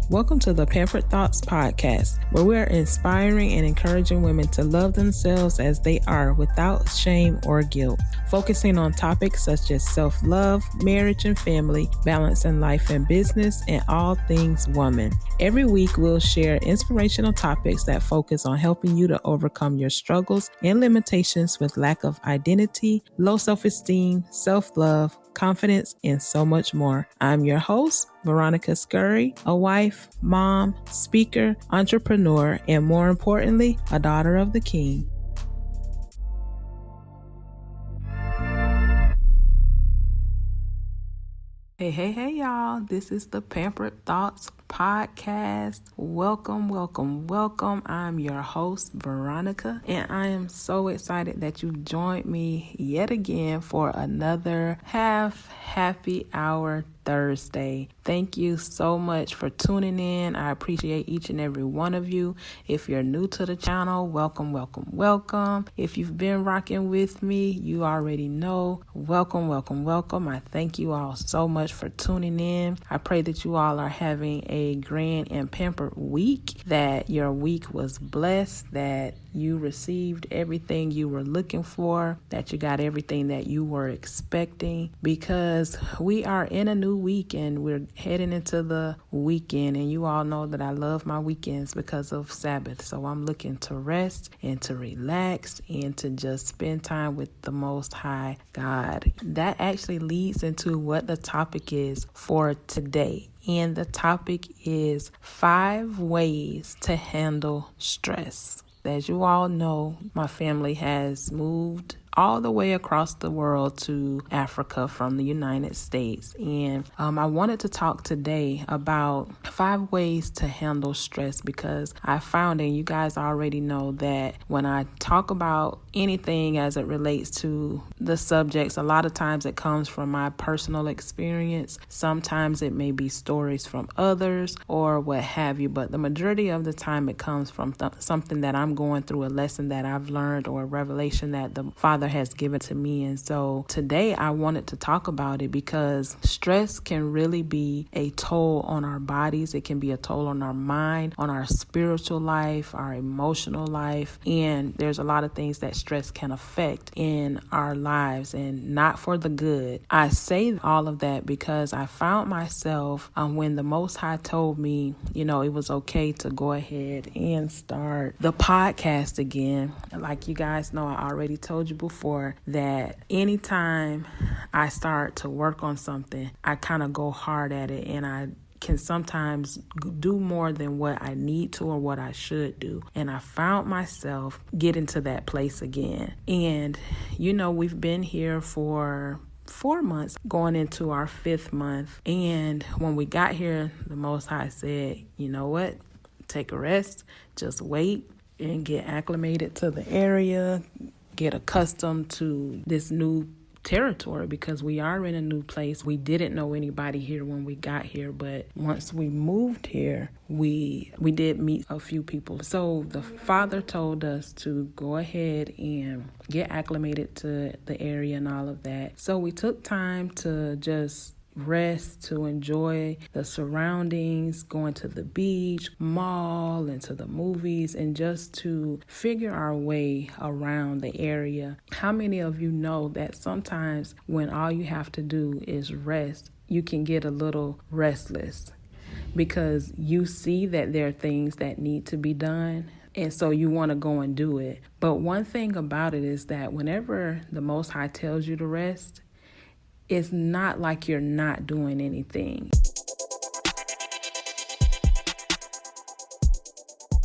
Welcome to the Pampered Thoughts podcast, where we are inspiring and encouraging women to love themselves as they are without shame or guilt, focusing on topics such as self-love, marriage and family, balance in life and business, and all things woman. Every week, we'll share inspirational topics that focus on helping you to overcome your struggles and limitations with lack of identity, low self-esteem, self-love, confidence, and so much more. I'm your host, Veronica, a wife, mom, speaker, entrepreneur, and more importantly, a daughter of the King. Hey, y'all. This is the Pampered Thoughts podcast. Welcome. I'm your host, Veronica, and I am so excited that you joined me yet again for another happy hour Thursday. Thank you so much for tuning in. I appreciate each and every one of you. If you're new to the channel, welcome. If you've been rocking with me, you already know. Welcome. I thank you all so much for tuning in. I pray that you all are having a grand and pampered week, that your week was blessed, that you received everything you were looking for, that you got everything that you were expecting, because we are in a new week and we're heading into the weekend, and you all know that I love my weekends because of Sabbath. So I'm looking to rest and to relax and to just spend time with the Most High God. That actually leads into what the topic is for today. And the topic is 5 ways to handle stress. As you all know, my family has moved all the way across the world to Africa from the United States. And I wanted to talk today about 5 ways to handle stress, because I found, and you guys already know, that when I talk about anything as it relates to the subjects, a lot of times it comes from my personal experience. Sometimes it may be stories from others or what have you, but the majority of the time it comes from something that I'm going through, a lesson that I've learned, or a revelation that the Father has given to me. And so today I wanted to talk about it because stress can really be a toll on our bodies. It can be a toll on our mind, on our spiritual life, our emotional life. And there's a lot of things that stress can affect in our lives, and not for the good. I say all of that because I found myself when the Most High told me, it was okay to go ahead and start the podcast again. Like you guys know, I already told you before that anytime I start to work on something, I kind of go hard at it, and I can sometimes do more than what I need to or what I should do. And I found myself getting to that place again. And, we've been here for 4 months, going into our 5th month. And when we got here, the Most High said, you know what? Take a rest, just wait and get acclimated to the area, get accustomed to this new territory, because we are in a new place. We didn't know anybody here when we got here, but once we moved here, we did meet a few people. So the Father told us to go ahead and get acclimated to the area and all of that. So we took time to just rest, to enjoy the surroundings, going to the beach, mall, and to the movies, and just to figure our way around the area. How many of you know that sometimes when all you have to do is rest, you can get a little restless because you see that there are things that need to be done, and so you want to go and do it. But one thing about it is that whenever the Most High tells you to rest, it's not like you're not doing anything.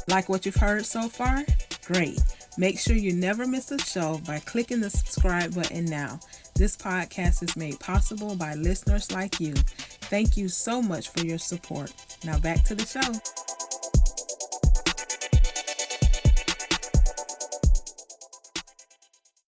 Like what you've heard so far? Great. Make sure you never miss a show by clicking the subscribe button now. This podcast is made possible by listeners like you. Thank you so much for your support. Now back to the show.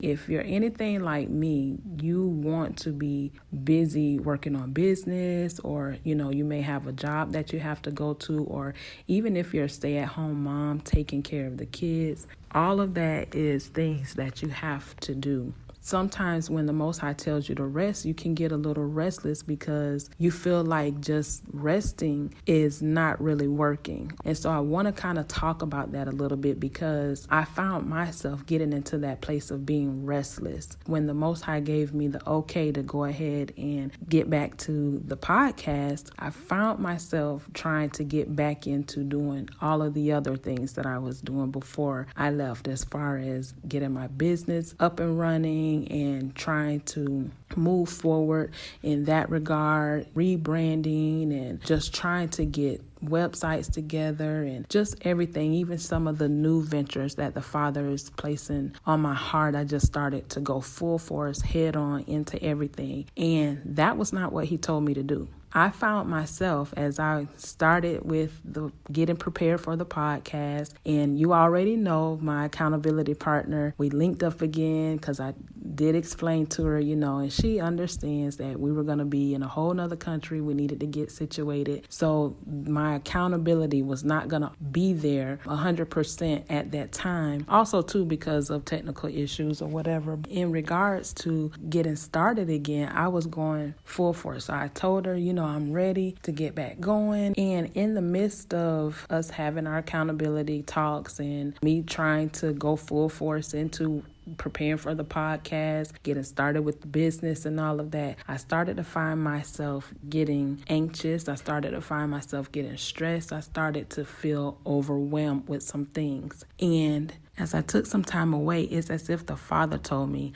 If you're anything like me, you want to be busy working on business, or, you may have a job that you have to go to, or even if you're a stay-at-home mom taking care of the kids, all of that is things that you have to do. sometimes when the Most High tells you to rest, you can get a little restless because you feel like just resting is not really working. And so I want to kind of talk about that a little bit because I found myself getting into that place of being restless. When the Most High gave me the okay to go ahead and get back to the podcast, I found myself trying to get back into doing all of the other things that I was doing before I left, as far as getting my business up and running and trying to move forward in that regard, rebranding and just trying to get websites together and just everything, even some of the new ventures that the Father is placing on my heart. I just started to go full force, head on into everything. And that was not what He told me to do. I found myself as I started with the getting prepared for the podcast, and you already know my accountability partner. We linked up again because I did explain to her, and she understands that we were going to be in a whole nother country. We needed to get situated. So my accountability was not going to be there 100% at that time. Also, too, because of technical issues or whatever. In regards to getting started again, I was going full force. So I told her, I'm ready to get back going. And in the midst of us having our accountability talks and me trying to go full force into preparing for the podcast, getting started with the business and all of that, I started to find myself getting anxious. I started to find myself getting stressed. I started to feel overwhelmed with some things. And as I took some time away, it's as if the Father told me,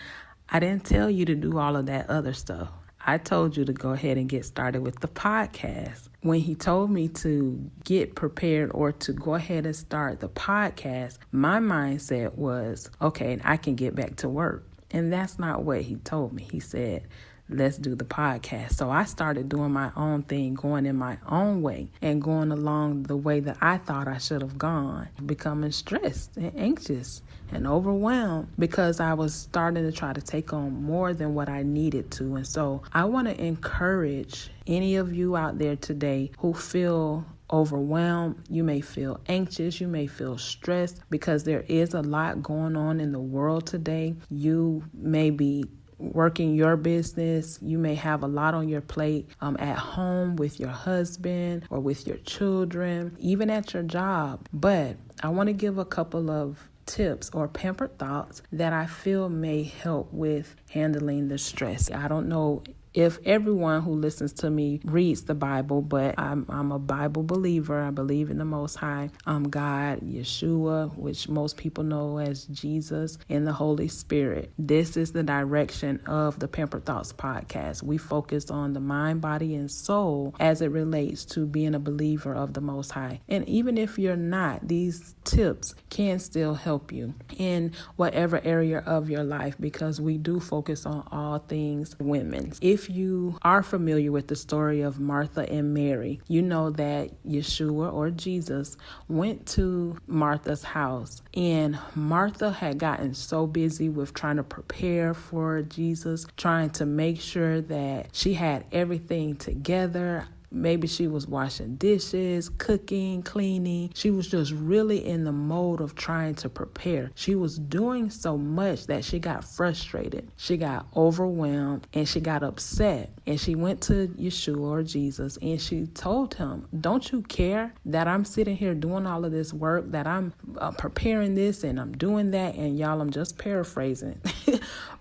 I didn't tell you to do all of that other stuff. I told you to go ahead and get started with the podcast. When He told me to get prepared or to go ahead and start the podcast, my mindset was, okay, I can get back to work. And that's not what He told me. He said, let's do the podcast. So I started doing my own thing, going in my own way and going along the way that I thought I should have gone, becoming stressed and anxious and overwhelmed because I was starting to try to take on more than what I needed to. And so I want to encourage any of you out there today who feel overwhelmed. You may feel anxious. You may feel stressed because there is a lot going on in the world today. You may be working your business. You may have a lot on your plate at home with your husband or with your children, even at your job. But I want to give a couple of tips or pampered thoughts that I feel may help with handling the stress. I don't know if everyone who listens to me reads the Bible, but I'm a Bible believer. I believe in the Most High, God, Yeshua, which most people know as Jesus, and the Holy Spirit. This is the direction of the Pampered Thoughts podcast. We focus on the mind, body, and soul as it relates to being a believer of the Most High. And even if you're not, these tips can still help you in whatever area of your life, because we do focus on all things women. If you are familiar with the story of Martha and Mary, you know that Yeshua or Jesus went to Martha's house, and Martha had gotten so busy with trying to prepare for Jesus, trying to make sure that she had everything together. Maybe she was washing dishes, cooking, cleaning. She was just really in the mode of trying to prepare. She was doing so much that she got frustrated. She got overwhelmed and she got upset. And she went to Yeshua or Jesus and she told him, don't you care that I'm sitting here doing all of this work, that I'm preparing this and I'm doing that? And y'all, I'm just paraphrasing.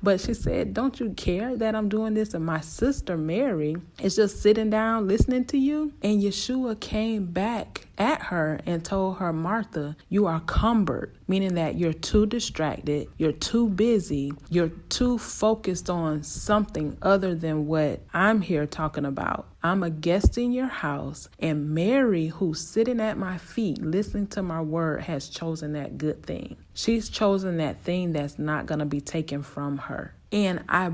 But she said, don't you care that I'm doing this? And my sister Mary is just sitting down listening to you. And Yeshua came back at her and told her, Martha, you are cumbered, meaning that you're too distracted, you're too busy, you're too focused on something other than what I'm here talking about. I'm a guest in your house, and Mary, who's sitting at my feet listening to my word, has chosen that good thing. She's chosen that thing that's not going to be taken from her. And I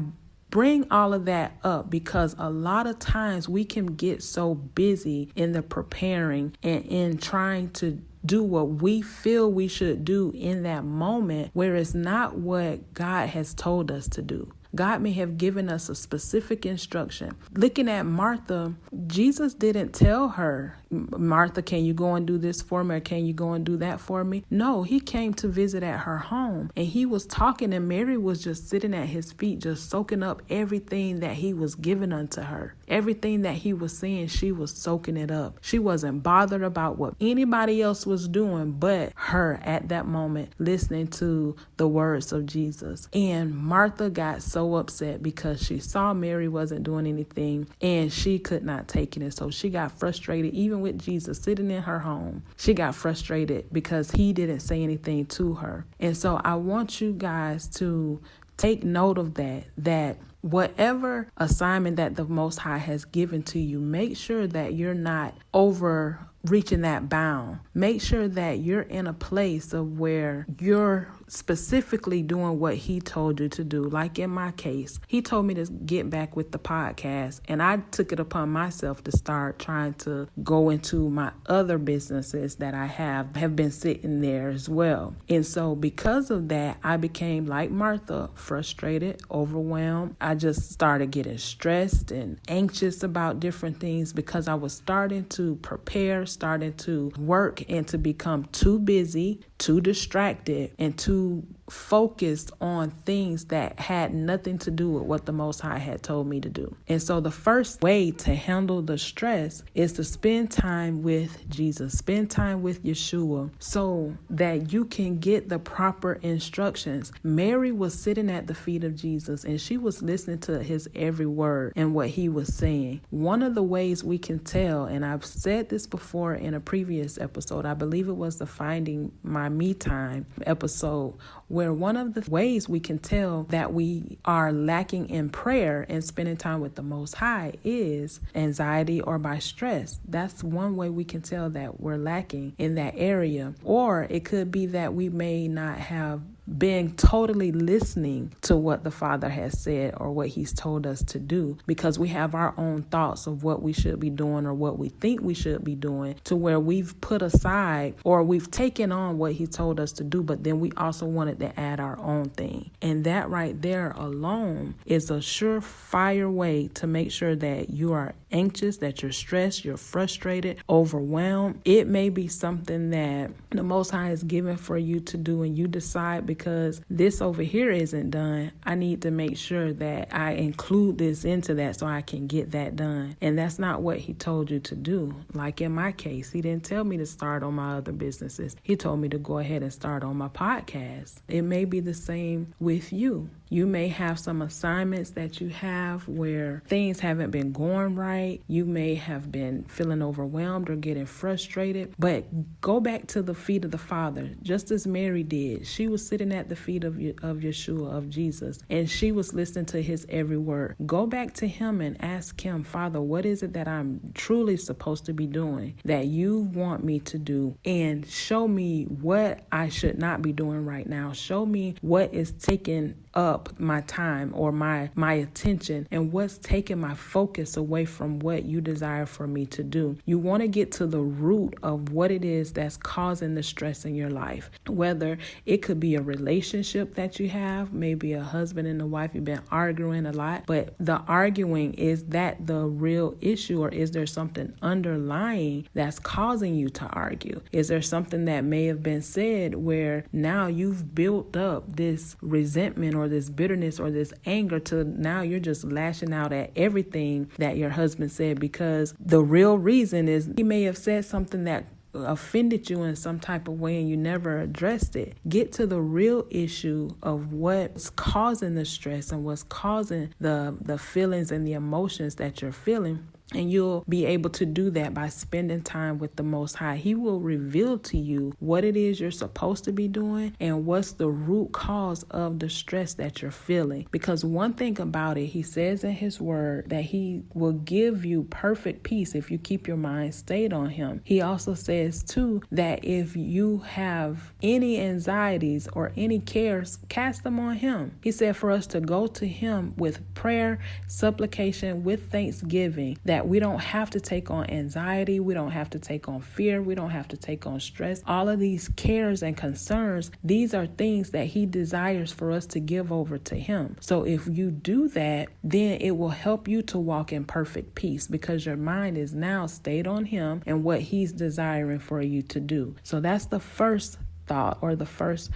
bring all of that up because a lot of times we can get so busy in the preparing and in trying to do what we feel we should do in that moment, where it's not what God has told us to do. God may have given us a specific instruction. Looking at Martha, Jesus didn't tell her, Martha, can you go and do this for me, or can you go and do that for me? No, he came to visit at her home, and he was talking, and Mary was just sitting at his feet, just soaking up everything that he was giving unto her. Everything that he was saying, she was soaking it up. She wasn't bothered about what anybody else was doing but her at that moment, listening to the words of Jesus. And Martha got so upset because she saw Mary wasn't doing anything, and she could not take it. And so she got frustrated, even with Jesus sitting in her home. She got frustrated because he didn't say anything to her. And so I want you guys to take note of that whatever assignment that the Most High has given to you, make sure that you're not overreaching that bound. Make sure that you're in a place of where you're specifically doing what he told you to do. Like in my case, he told me to get back with the podcast, and I took it upon myself to start trying to go into my other businesses that I have been sitting there as well. And so because of that, I became like Martha, frustrated, overwhelmed. I just started getting stressed and anxious about different things because I was starting to prepare, starting to work, and to become too busy, too distracted, and too focused on things that had nothing to do with what the Most High had told me to do. And so the first way to handle the stress is to spend time with Jesus, spend time with Yeshua, so that you can get the proper instructions. Mary was sitting at the feet of Jesus, and she was listening to his every word and what he was saying. One of the ways we can tell, and I've said this before in a previous episode, I believe it was the Finding My Me Time episode, where one of the ways we can tell that we are lacking in prayer and spending time with the Most High is anxiety or by stress. That's one way we can tell that we're lacking in that area. Or it could be that we may not have been totally listening to what the Father has said or what he's told us to do, because we have our own thoughts of what we should be doing or what we think we should be doing, to where we've put aside or we've taken on what he told us to do, but then we also wanted to add our own thing. And that right there alone is a surefire way to make sure that you are anxious, that you're stressed, you're frustrated, overwhelmed. It may be something that the Most High is given for you to do, and you decide, because this over here isn't done, I need to make sure that I include this into that so I can get that done. And that's not what he told you to do. Like in my case, he didn't tell me to start on my other businesses. He told me to go ahead and start on my podcast. It may be the same with you. You may have some assignments that you have where things haven't been going right. You may have been feeling overwhelmed or getting frustrated, but go back to the feet of the Father, just as Mary did. She was sitting at the feet of Yeshua, of Jesus, and she was listening to his every word. Go back to him and ask him, Father, what is it that I'm truly supposed to be doing, that you want me to do? And show me what I should not be doing right now. Show me what is taking up my time or my attention, and what's taking my focus away from what you desire for me to do. You want to get to the root of what it is that's causing the stress in your life. Whether it could be a relationship that you have, maybe a husband and a wife, you've been arguing a lot, but the arguing, is that the real issue, or is there something underlying that's causing you to argue? Is there something that may have been said where now you've built up this resentment or this bitterness or this anger to now you're just lashing out at everything that your husband said, because the real reason is he may have said something that offended you in some type of way and you never addressed it. Get to the real issue of what's causing the stress and what's causing the feelings and the emotions that you're feeling. And you'll be able to do that by spending time with the Most High. He will reveal to you what it is you're supposed to be doing and what's the root cause of the stress that you're feeling. Because one thing about it, he says in his word that he will give you perfect peace if you keep your mind stayed on him. He also says too that if you have any anxieties or any cares, cast them on him. He said for us to go to him with prayer, supplication, with thanksgiving, that that we don't have to take on anxiety. We don't have to take on fear. We don't have to take on stress. All of these cares and concerns, these are things that he desires for us to give over to him. So if you do that, then it will help you to walk in perfect peace because your mind is now stayed on him and what he's desiring for you to do. So that's the first thought or the first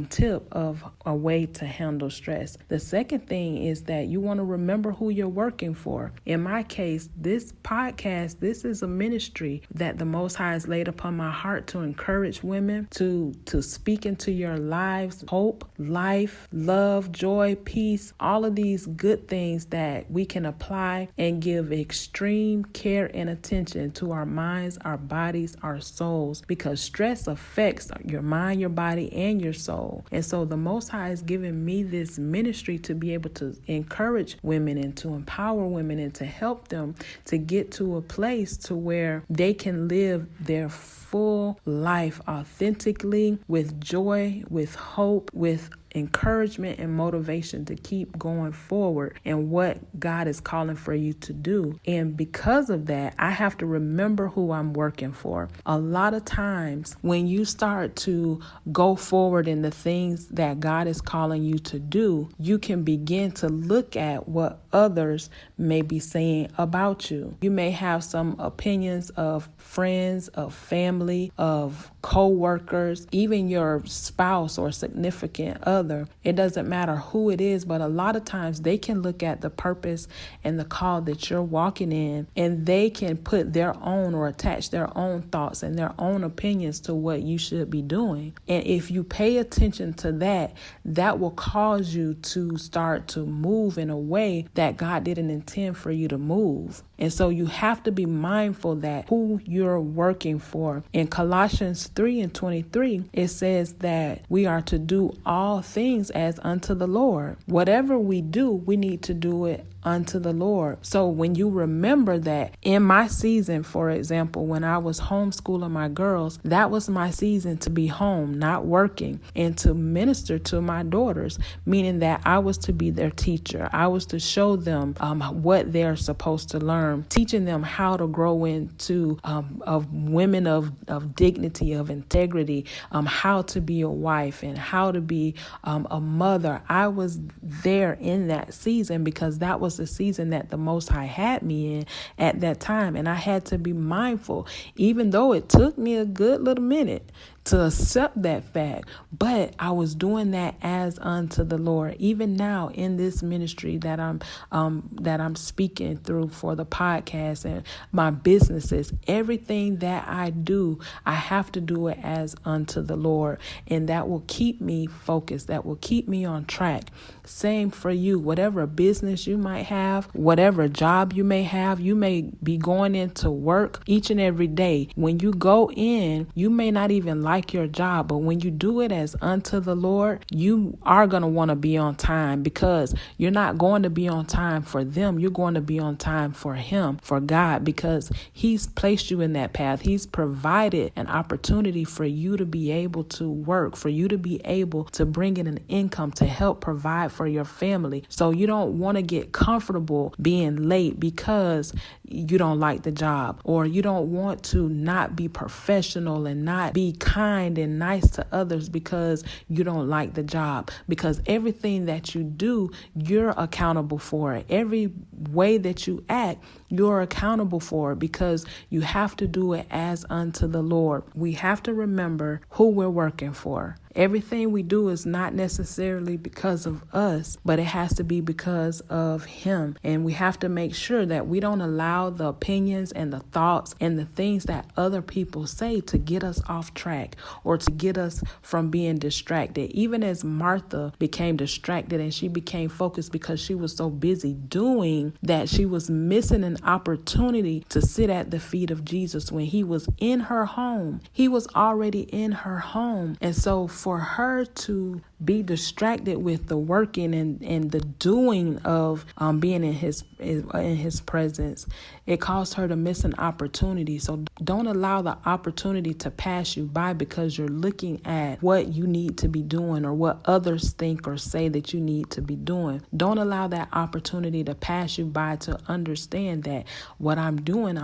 tip of a way to handle stress. The second thing is that you want to remember who you're working for. In my case, this podcast, this is a ministry that the Most High has laid upon my heart to encourage women to speak into your lives, hope, life, love, joy, peace, all of these good things that we can apply and give extreme care and attention to our minds, our bodies, our souls, because stress affects your mind, your body, and your soul. And so the Most High has given me this ministry to be able to encourage women and to empower women and to help them to get to a place to where they can live their full life authentically, with joy, with hope, with encouragement and motivation to keep going forward and what God is calling for you to do. And because of that, I have to remember who I'm working for. A lot of times when you start to go forward in the things that God is calling you to do, you can begin to look at what others may be saying about you. You may have some opinions of friends, of family, of co-workers, even your spouse or significant other. It doesn't matter who it is, but a lot of times they can look at the purpose and the call that you're walking in, and they can put their own or attach their own thoughts and their own opinions to what you should be doing. And if you pay attention to that, that will cause you to start to move in a way that God didn't intend for you to move. And so you have to be mindful that who you're working for. In Colossians 3:23, it says that we are to do all things as unto the Lord. Whatever we do, we need to do it unto the Lord. So when you remember that, in my season, for example, when I was homeschooling my girls, that was my season to be home, not working, and to minister to my daughters, meaning that I was to be their teacher. I was to show them what they're supposed to learn, teaching them how to grow into of women of dignity, of integrity, how to be a wife and how to be a mother. I was there in that season because that was the season that the Most High had me in at that time. And I had to be mindful, even though it took me a good little minute to accept that fact, but I was doing that as unto the Lord. Even now in this ministry that I'm speaking through for the podcast and my businesses, everything that I do, I have to do it as unto the Lord, and that will keep me focused. That will keep me on track. Same for you. Whatever business you might have, whatever job you may have, you may be going into work each and every day. When you go in, you may not even like your job, but when you do it as unto the Lord, you are going to want to be on time, because you're not going to be on time for them. You're going to be on time for Him, for God, because He's placed you in that path. He's provided an opportunity for you to be able to work, for you to be able to bring in an income to help provide for your family. So you don't want to get comfortable being late because you don't like the job, or you don't want to not be professional and not be kind and nice to others because you don't like the job. Because everything that you do, you're accountable for it. Every way that you act, you're accountable for it, because you have to do it as unto the Lord. We have to remember who we're working for. Everything we do is not necessarily because of us, but it has to be because of Him. And we have to make sure that we don't allow the opinions and the thoughts and the things that other people say to get us off track or to get us from being distracted. Even as Martha became distracted and she became focused because she was so busy doing that, she was missing an opportunity to sit at the feet of Jesus when He was in her home. He was already in her home. And so for her to be distracted with the working and the doing of being in his presence. It caused her to miss an opportunity. So don't allow the opportunity to pass you by because you're looking at what you need to be doing or what others think or say that you need to be doing. Don't allow that opportunity to pass you by to understand that what I'm doing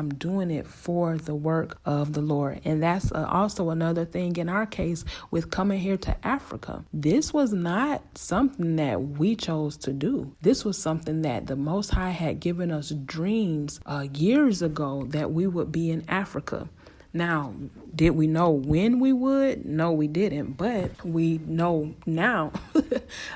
it for the work of the Lord. And that's also another thing in our case with coming here to Africa. This was not something that we chose to do. This was something that the Most High had given us dreams years ago that we would be in Africa. Now, did we know when we would? No, we didn't. But we know now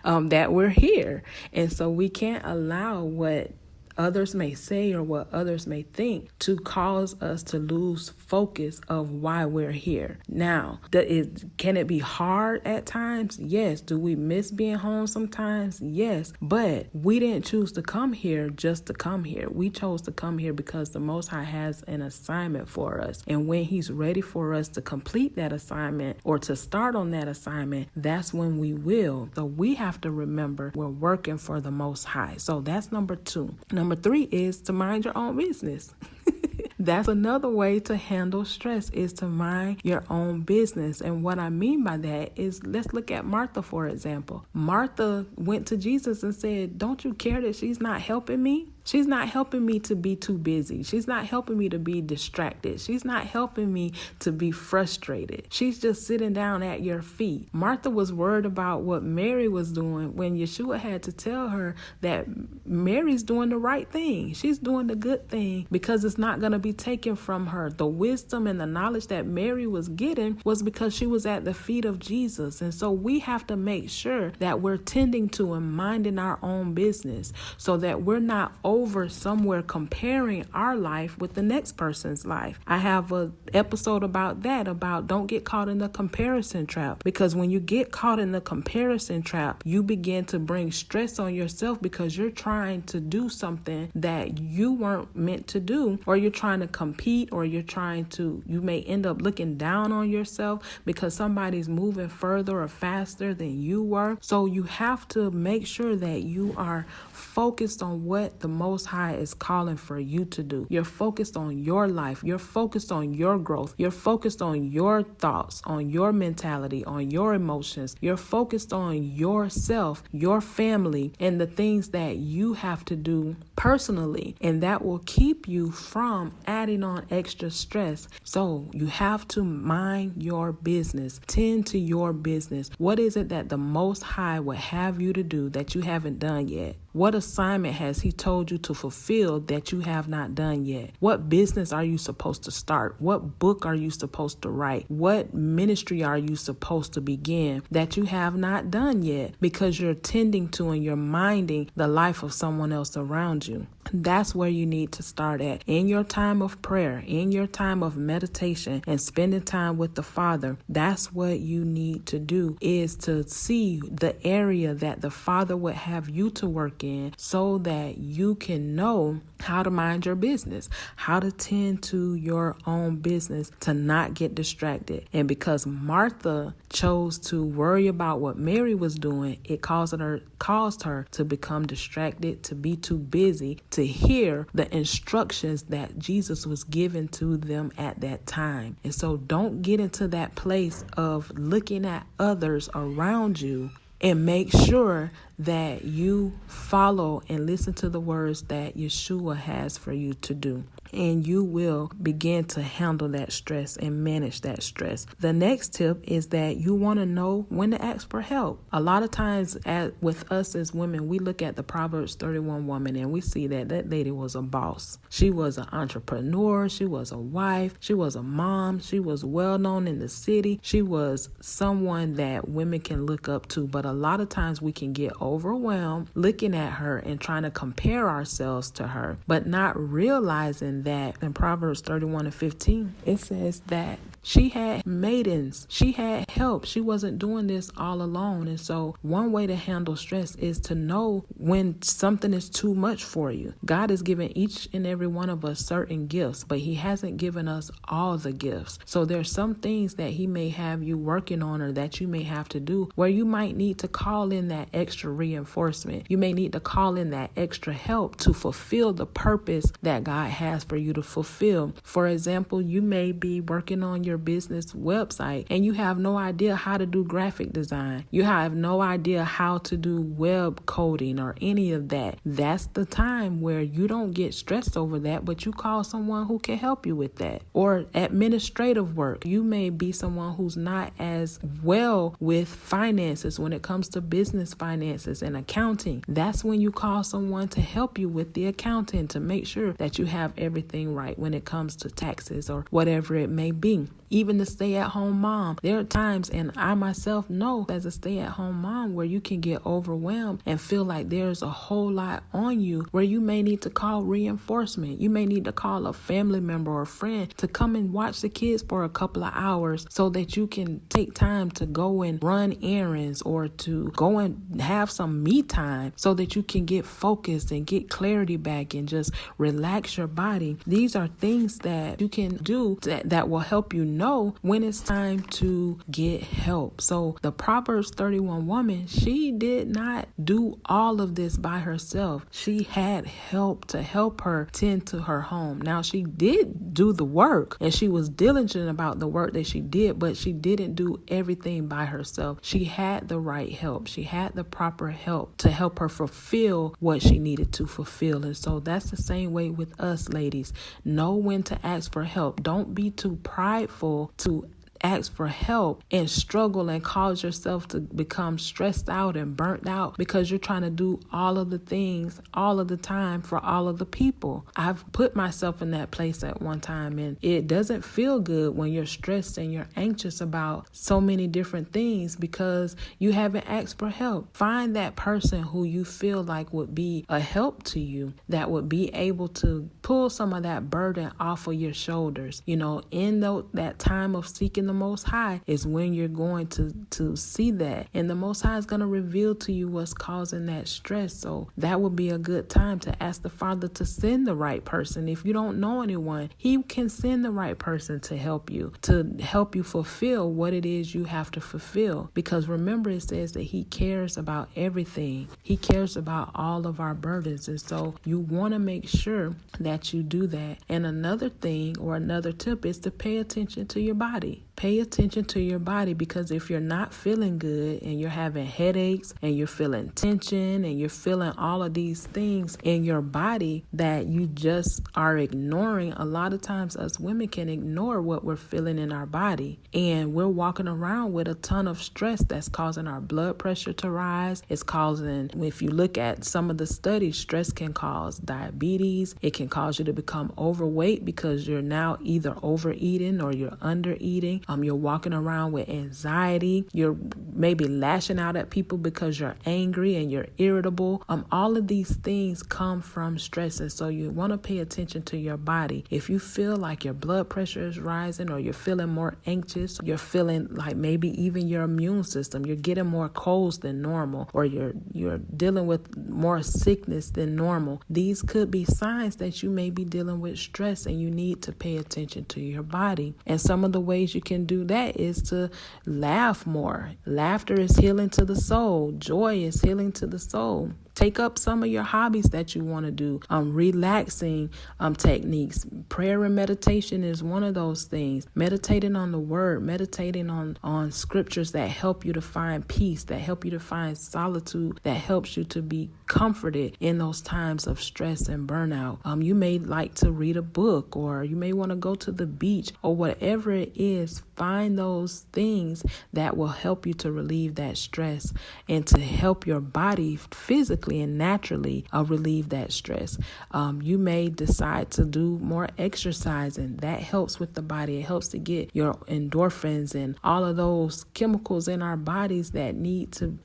that we're here. And so we can't allow what others may say or what others may think to cause us to lose focus of why we're here. Now, can it be hard at times? Yes. Do we miss being home sometimes? Yes. But we didn't choose to come here just to come here. We chose to come here because the Most High has an assignment for us. And when He's ready for us to complete that assignment or to start on that assignment, that's when we will. So we have to remember we're working for the Most High. So that's number 2. Number 3 is to mind your own business. That's another way to handle stress, is to mind your own business. And what I mean by that is, let's look at Martha, for example. Martha went to Jesus and said, don't you care that she's not helping me? She's not helping me to be too busy. She's not helping me to be distracted. She's not helping me to be frustrated. She's just sitting down at your feet. Martha was worried about what Mary was doing when Yeshua had to tell her that Mary's doing the right thing. She's doing the good thing because it's not going to be taken from her. The wisdom and the knowledge that Mary was getting was because she was at the feet of Jesus. And so we have to make sure that we're tending to and minding our own business so that we're not over somewhere comparing our life with the next person's life. I have an episode about that, about don't get caught in the comparison trap, because when you get caught in the comparison trap, you begin to bring stress on yourself because you're trying to do something that you weren't meant to do, or you're trying to compete, or you may end up looking down on yourself because somebody's moving further or faster than you were. So you have to make sure that you are focused on what the Most High is calling for you to do. You're focused on your life. You're focused on your growth. You're focused on your thoughts, on your mentality, on your emotions. You're focused on yourself, your family, and the things that you have to do personally. And that will keep you from adding on extra stress. So you have to mind your business. Tend to your business. What is it that the Most High would have you to do that you haven't done yet? What assignment has He told you to fulfill that you have not done yet? What business are you supposed to start? What book are you supposed to write? What ministry are you supposed to begin that you have not done yet because you're tending to and you're minding the life of someone else around you? That's where you need to start at. In your time of prayer, in your time of meditation and spending time with the Father, that's what you need to do, is to see the area that the Father would have you to work in so that you can know how to mind your business, how to tend to your own business, to not get distracted. And because Martha chose to worry about what Mary was doing, it caused her to become distracted, to be too busy to hear the instructions that Jesus was giving to them at that time. And so don't get into that place of looking at others around you, and make sure that you follow and listen to the words that Yeshua has for you to do. And you will begin to handle that stress and manage that stress. The next tip is that you want to know when to ask for help. A lot of times with us as women, we look at the Proverbs 31 woman and we see that lady was a boss. She was an entrepreneur. She was a wife. She was a mom. She was well known in the city. She was someone that women can look up to. But a lot of times we can get overwhelmed looking at her and trying to compare ourselves to her, but not realizing that in Proverbs 31:15, it says that She had maidens. She had help. She wasn't doing this all alone. And so one way to handle stress is to know when something is too much for you. God has given each and every one of us certain gifts, but he hasn't given us all the gifts. So there's some things that he may have you working on or that you may have to do where you might need to call in that extra reinforcement. You may need to call in that extra help to fulfill the purpose that God has for you to fulfill. For example, you may be working on your business website and you have no idea how to do graphic design. You have no idea how to do web coding or any of that. That's the time where you don't get stressed over that, but you call someone who can help you with that. Or administrative work. You may be someone who's not as well with finances when it comes to business finances and accounting. That's when you call someone to help you with the accounting to make sure that you have everything right when it comes to taxes or whatever it may be. Even the stay-at-home mom. There are times, and I myself know as a stay-at-home mom, where you can get overwhelmed and feel like there's a whole lot on you where you may need to call reinforcement. You may need to call a family member or a friend to come and watch the kids for a couple of hours so that you can take time to go and run errands or to go and have some me time so that you can get focused and get clarity back and just relax your body. These are things that you can do that will help you know when it's time to get help. So the Proverbs 31 woman, she did not do all of this by herself. She had help to help her tend to her home. Now, she did do the work and she was diligent about the work that she did, but she didn't do everything by herself. She had the right help. She had the proper help to help her fulfill what she needed to fulfill. And so that's the same way with us, ladies. Know when to ask for help. Don't be too prideful to ask for help and struggle and cause yourself to become stressed out and burnt out because you're trying to do all of the things all of the time for all of the people. I've put myself in that place at one time, and it doesn't feel good when you're stressed and you're anxious about so many different things because you haven't asked for help. Find that person who you feel like would be a help to you, that would be able to pull some of that burden off of your shoulders. You know, in that time of seeking the Most High is when you're going to see that, and the Most High is going to reveal to you what's causing that stress. So that would be a good time to ask the Father to send the right person. If you don't know anyone, he can send the right person to help you fulfill what it is you have to fulfill. Because remember, it says that he cares about everything. He cares about all of our burdens. And so you want to make sure that you do that. And another thing or another tip is to pay attention to your body. Pay attention to your body, because if you're not feeling good and you're having headaches and you're feeling tension and you're feeling all of these things in your body that you just are ignoring, a lot of times us women can ignore what we're feeling in our body, and we're walking around with a ton of stress that's causing our blood pressure to rise. It's causing, if you look at some of the studies, stress can cause diabetes. It can cause you to become overweight because you're now either overeating or you're undereating. You're walking around with anxiety. You're maybe lashing out at people because you're angry and you're irritable. All of these things come from stress. And so you want to pay attention to your body. If you feel like your blood pressure is rising, or you're feeling more anxious, you're feeling like maybe even your immune system, you're getting more colds than normal, or you're dealing with more sickness than normal, these could be signs that you may be dealing with stress and you need to pay attention to your body. And some of the ways you can do that is to laugh more. Laughter is healing to the soul. Joy is healing to the soul. Take up some of your hobbies that you want to do. Relaxing techniques. Prayer and meditation is one of those things. Meditating on the word, meditating on scriptures that help you to find peace, that help you to find solitude, that helps you to be comforted in those times of stress and burnout. You may like to read a book, or you may want to go to the beach, or whatever it is. Find those things that will help you to relieve that stress and to help your body physically and naturally relieve that stress. You may decide to do more exercise, and that helps with the body. It helps to get your endorphins and all of those chemicals in our bodies that need to,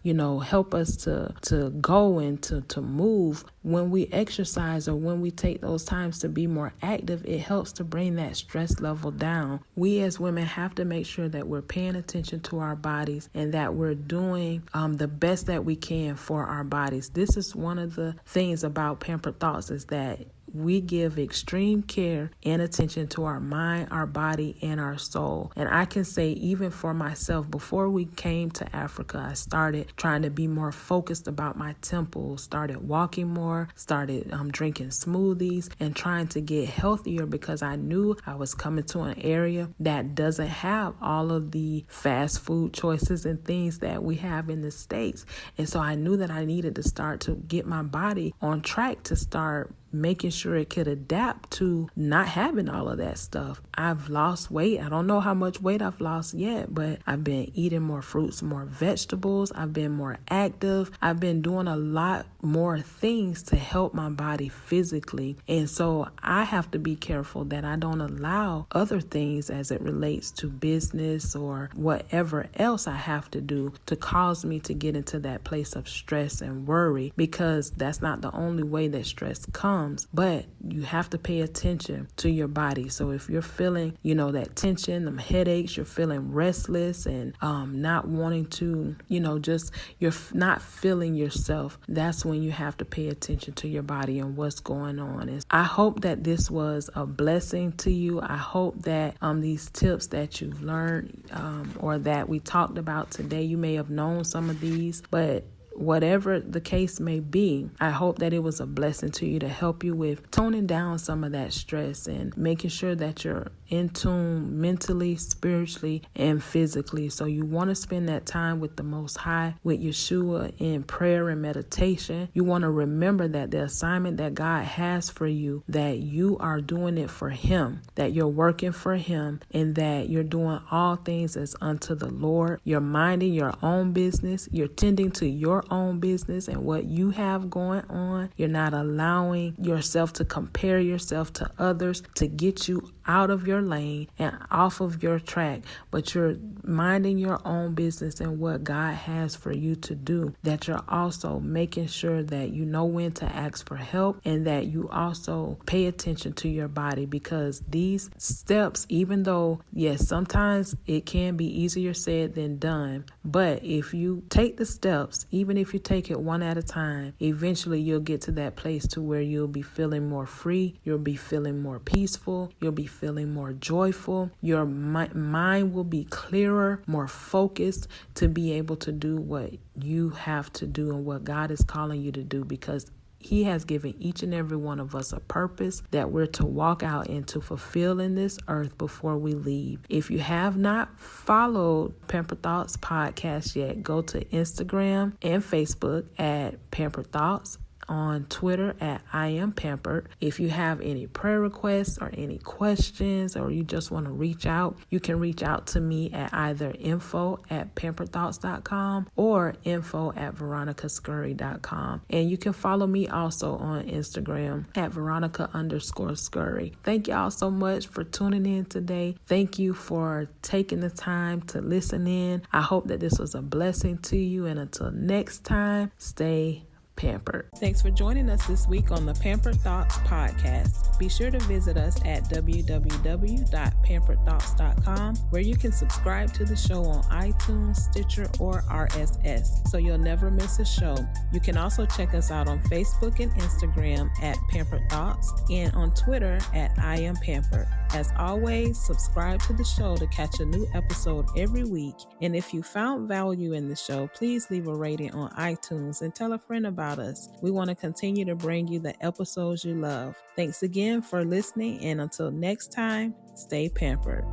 help us to go and to move. when we exercise or when we take those times to be more active, it helps to bring that stress level down. We as women have to make sure that we're paying attention to our bodies and that we're doing the best that we can for our bodies. This is one of the things about Pampered Thoughts, is that we give extreme care and attention to our mind, our body, and our soul. And I can say, even for myself, before we came to Africa, I started trying to be more focused about my temples, started walking more, started drinking smoothies and trying to get healthier, because I knew I was coming to an area that doesn't have all of the fast food choices and things that we have in the States. And so I knew that I needed to start to get my body on track to start making sure it could adapt to not having all of that stuff. I've lost weight. I don't know how much weight I've lost yet, but I've been eating more fruits, more vegetables. I've been more active. I've been doing a lot more things to help my body physically. And so I have to be careful that I don't allow other things as it relates to business or whatever else I have to do to cause me to get into that place of stress and worry, because that's not the only way that stress comes. But you have to pay attention to your body. So if you're feeling, that tension, them headaches, you're feeling restless and not wanting to, just you're not feeling yourself, that's when you have to pay attention to your body and what's going on. And I hope that this was a blessing to you. I hope that these tips that you've learned or that we talked about today, you may have known some of these, but whatever the case may be, I hope that it was a blessing to you to help you with toning down some of that stress and making sure that you're in tune mentally, spiritually, and physically. So you want to spend that time with the Most High, with Yeshua, in prayer and meditation. You want to remember that the assignment that God has for you, that you are doing it for Him, that you're working for Him, and that you're doing all things as unto the Lord. You're minding your own business. You're tending to your own business and what you have going on. You're not allowing yourself to compare yourself to others to get you out of your lane and off of your track, but you're minding your own business and what God has for you to do. That you're also making sure that you know when to ask for help, and that you also pay attention to your body, because these steps, even though, yes, sometimes it can be easier said than done, but if you take the steps, even if you take it one at a time, eventually you'll get to that place to where you'll be feeling more free, you'll be feeling more peaceful, you'll be feeling more joyful, your mind will be clearer, more focused to be able to do what you have to do and what God is calling you to do, because He has given each and every one of us a purpose that we're to walk out and to fulfill in this earth before we leave. If you have not followed Pampered Thoughts Podcast yet, go to Instagram and Facebook at Pampered Thoughts, on Twitter at I Am Pampered. If you have any prayer requests or any questions, or you just want to reach out, you can reach out to me at either info@pamperedthoughts.com or info@veronicascurry.com. And you can follow me also on Instagram at Veronica_Scurry. Thank y'all so much for tuning in today. Thank you for taking the time to listen in. I hope that this was a blessing to you. And until next time, stay pampered. Thanks for joining us this week on the Pampered Thoughts Podcast. Be sure to visit us at www.pamperedthoughts.com, where you can subscribe to the show on iTunes, Stitcher, or RSS, so you'll never miss a show. You can also check us out on Facebook and Instagram at Pampered Thoughts, and on Twitter at I Am Pampered. As always, subscribe to the show to catch a new episode every week. And if you found value in the show, please leave a rating on iTunes and tell a friend about us. We want to continue to bring you the episodes you love. Thanks again for listening, and until next time, stay pampered.